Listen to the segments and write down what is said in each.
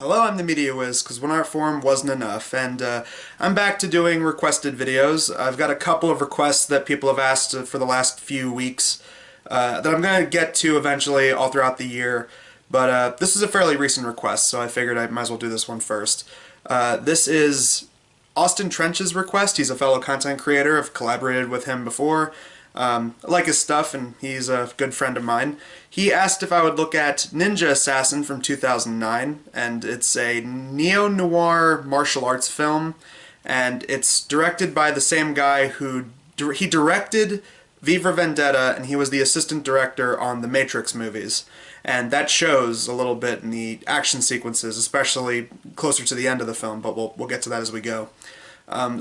Hello, I'm the Media Wiz, because one art form wasn't enough, and I'm back to doing requested videos. I've got a couple of requests that people have asked for the last few weeks that I'm going to get to eventually all throughout the year, but this is a fairly recent request, so I figured I might as well do this one first. This is Austin Trench's request. He's a fellow content creator. I've collaborated with him before. I like his stuff, and he's a good friend of mine. He asked if I would look at Ninja Assassin from 2009, and it's a neo-noir martial arts film, and it's directed by the same guy who he directed V for Vendetta, and he was the assistant director on the Matrix movies. And that shows a little bit in the action sequences, especially closer to the end of the film, but we'll get to that as we go.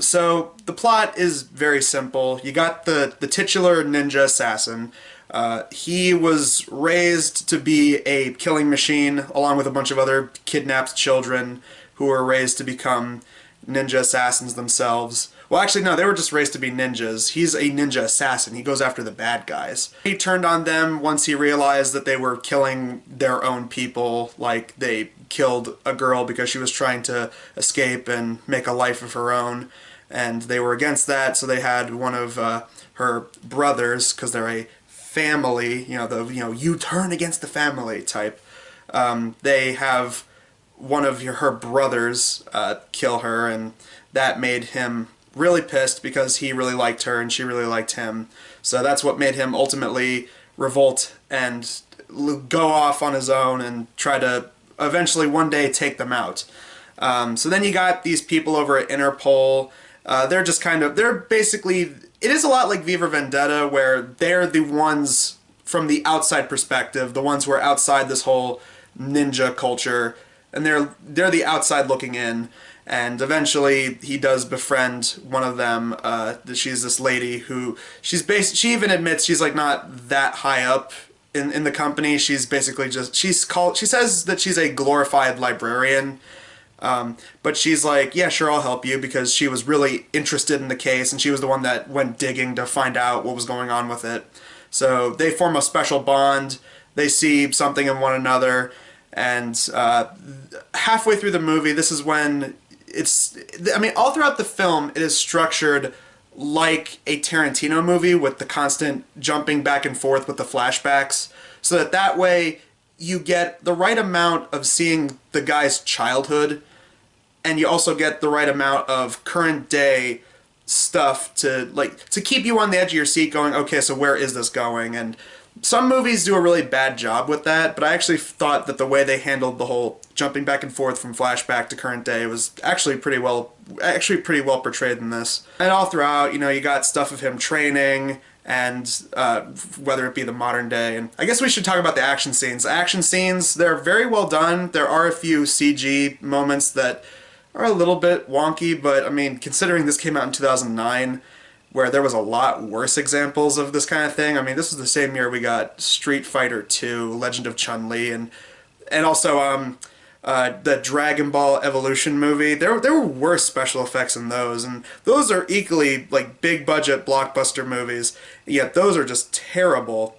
So the plot is very simple. You got the titular ninja assassin. He was raised to be a killing machine along with a bunch of other kidnapped children who were raised to become ninja assassins themselves. Well, actually, no, they were just raised to be ninjas. He's a ninja assassin. He goes after the bad guys. He turned on them once he realized that they were killing their own people, like they killed a girl because she was trying to escape and make a life of her own, and they were against that, so they had one of her brothers, because they're a family, you turn against the family type. They have one of her brothers kill her, and that made him really pissed because he really liked her and she really liked him. So that's what made him ultimately revolt and go off on his own and try to eventually one day take them out. So then you got these people over at Interpol. They're basically, it is a lot like V for Vendetta, where they're the ones from the outside perspective, the ones who are outside this whole ninja culture, and they're the outside looking in. And eventually he does befriend one of them. She's this lady who, she even admits she's like not that high up in the company. She's basically just, she says that she's a glorified librarian. But she's like, yeah, sure, I'll help you, because she was really interested in the case, and she was the one that went digging to find out what was going on with it. So they form a special bond. They see something in one another, and halfway through the movie, this is when all throughout the film, it is structured like a Tarantino movie with the constant jumping back and forth with the flashbacks, so that way you get the right amount of seeing the guy's childhood, and you also get the right amount of current day stuff to keep you on the edge of your seat going, okay, so where is this going? And some movies do a really bad job with that, but I actually thought that the way they handled the whole jumping back and forth from flashback to current day was actually pretty well portrayed in this. And all throughout, you got stuff of him training, and whether it be the modern day. And I guess we should talk about the action scenes. The action scenes, they're very well done. There are a few CG moments that are a little bit wonky, but I mean, considering this came out in 2009, where there was a lot worse examples of this kind of thing. I mean, this was the same year we got Street Fighter II, Legend of Chun-Li, and also the Dragon Ball Evolution movie. There were worse special effects in those, and those are equally like big budget blockbuster movies, yet those are just terrible.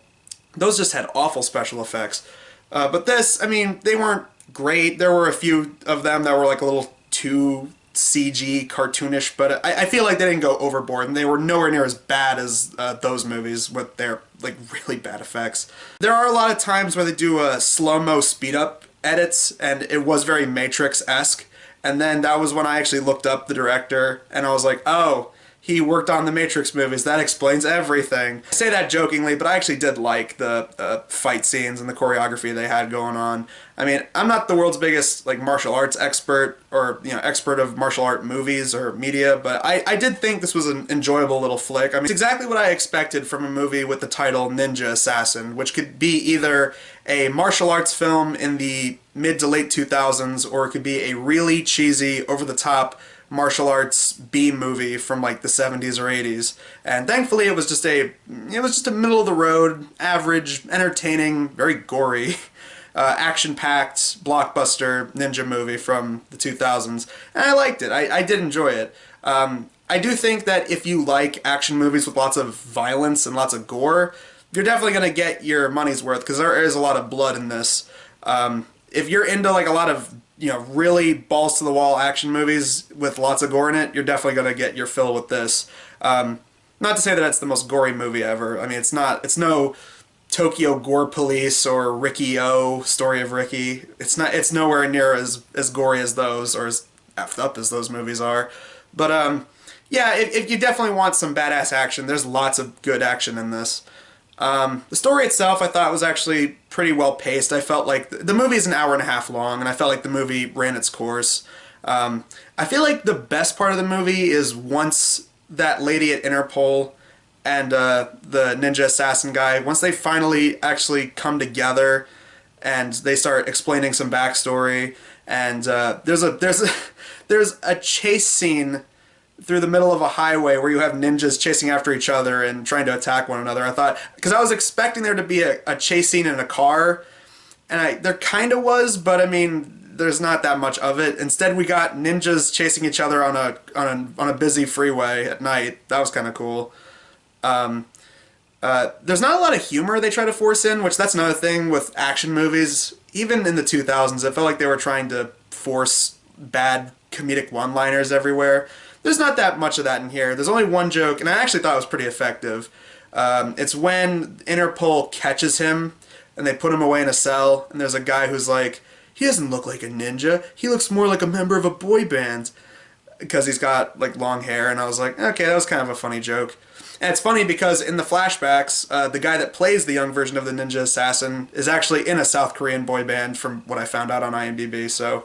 Those just had awful special effects. But this, I mean, they weren't great. There were a few of them that were like a little too CG cartoonish, but I feel like they didn't go overboard, and they were nowhere near as bad as those movies with their like really bad effects. There are a lot of times where they do a slow-mo speed-up edits, and it was very Matrix-esque, and then that was when I actually looked up the director, and I was like, oh, he worked on the Matrix movies. That explains everything. I say that jokingly, but I actually did like the fight scenes and the choreography they had going on. I mean, I'm not the world's biggest like martial arts expert, or expert of martial art movies or media, but I did think this was an enjoyable little flick. I mean, it's exactly what I expected from a movie with the title Ninja Assassin, which could be either a martial arts film in the mid to late 2000s, or it could be a really cheesy, over-the-top martial arts B movie from like the 70s or 80s. And thankfully it was just a middle of the road, average, entertaining, very gory, action-packed blockbuster ninja movie from the 2000s. And I liked it. I did enjoy it. I do think that if you like action movies with lots of violence and lots of gore, you're definitely going to get your money's worth, because there is a lot of blood in this. If you're into like a lot of really balls to the wall action movies with lots of gore in it, you're definitely gonna get your fill with this. Not to say that it's the most gory movie ever. I mean, it's not. It's no Tokyo Gore Police or Ricky O, Story of Ricky. It's not. It's nowhere near as gory as those, or as effed up as those movies are. But yeah, if you definitely want some badass action, there's lots of good action in this. The story itself, I thought, was actually pretty well paced. I felt like the movie is an hour and a half long, and I felt like the movie ran its course. I feel like the best part of the movie is once that lady at Interpol and the ninja assassin guy, once they finally actually come together and they start explaining some backstory, and there's a chase scene through the middle of a highway where you have ninjas chasing after each other and trying to attack one another. I thought, because I was expecting there to be a chase scene in a car, and there kind of was, but I mean, there's not that much of it. Instead, we got ninjas chasing each other on a busy freeway at night. That was kind of cool. There's not a lot of humor they try to force in, which that's another thing with action movies. Even in the 2000s, it felt like they were trying to force bad comedic one-liners everywhere. There's not that much of that in here. There's only one joke, and I actually thought it was pretty effective. It's when Interpol catches him, and they put him away in a cell, and there's a guy who's like, he doesn't look like a ninja. He looks more like a member of a boy band. Because he's got, like, long hair, and I was like, okay, that was kind of a funny joke. And it's funny because in the flashbacks, the guy that plays the young version of the ninja assassin is actually in a South Korean boy band from what I found out on IMDb, so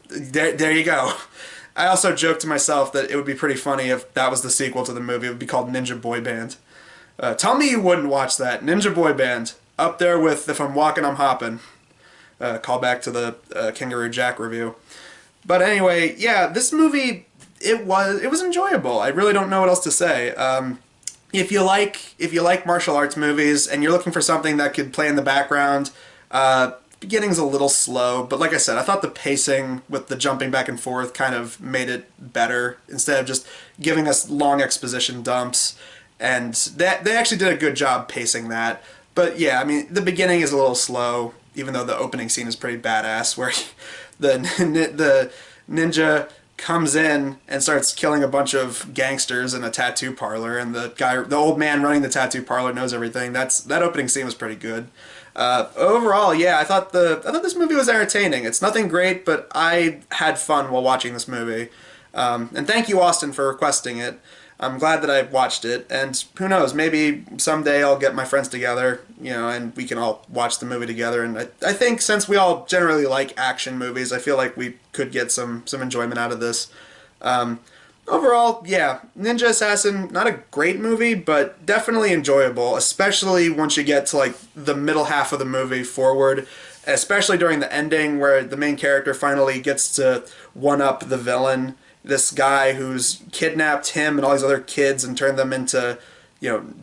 there you go. I also joked to myself that it would be pretty funny if that was the sequel to the movie. It would be called Ninja Boy Band. Tell me you wouldn't watch that. Ninja Boy Band. Up there with If I'm Walking, I'm Hopping. Call back to the Kangaroo Jack review. But anyway, yeah, this movie, it was enjoyable. I really don't know what else to say. If you like martial arts movies and you're looking for something that could play in the background, beginning's a little slow, but like I said, I thought the pacing with the jumping back and forth kind of made it better instead of just giving us long exposition dumps. And they actually did a good job pacing that. But yeah, I mean, the beginning is a little slow, even though the opening scene is pretty badass, where the ninja comes in and starts killing a bunch of gangsters in a tattoo parlor, and the old man running the tattoo parlor knows everything. That opening scene was pretty good. Overall, yeah, I thought this movie was entertaining. It's nothing great, but I had fun while watching this movie. And thank you, Austin, for requesting it. I'm glad that I watched it, and who knows, maybe someday I'll get my friends together, and we can all watch the movie together. And I think since we all generally like action movies, I feel like we could get some enjoyment out of this. Overall, yeah, Ninja Assassin, not a great movie, but definitely enjoyable, especially once you get to like the middle half of the movie forward, especially during the ending where the main character finally gets to one-up the villain, this guy who's kidnapped him and all these other kids and turned them into,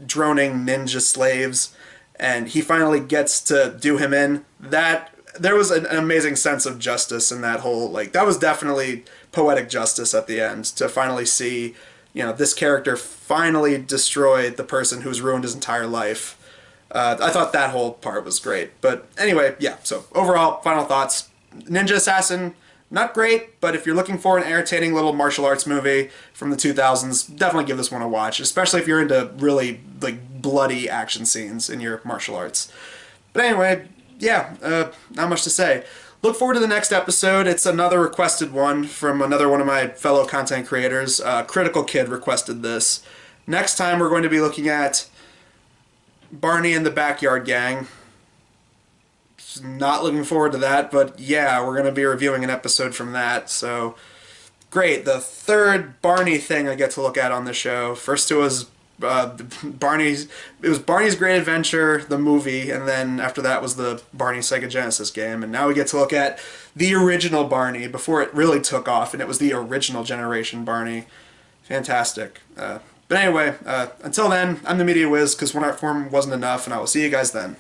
droning ninja slaves, and he finally gets to do him in. There was an amazing sense of justice in that whole, that was definitely poetic justice at the end, to finally see, this character finally destroy the person who's ruined his entire life. I thought that whole part was great. But anyway, yeah, so overall, final thoughts. Ninja Assassin, not great, but if you're looking for an entertaining little martial arts movie from the 2000s, definitely give this one a watch, especially if you're into really, bloody action scenes in your martial arts. But anyway, yeah, not much to say. Look forward to the next episode. It's another requested one from another one of my fellow content creators. Critical Kid requested this. Next time we're going to be looking at Barney and the Backyard Gang. Not looking forward to that, but yeah, we're going to be reviewing an episode from that, so great. The third Barney thing I get to look at on the show. First it was Barney's Great Adventure, the movie, and then after that was the Barney Sega Genesis game, and now we get to look at the original Barney before it really took off, and it was the original generation Barney. Fantastic. But anyway, until then, I'm the Media Wiz, because one art form wasn't enough, and I will see you guys then.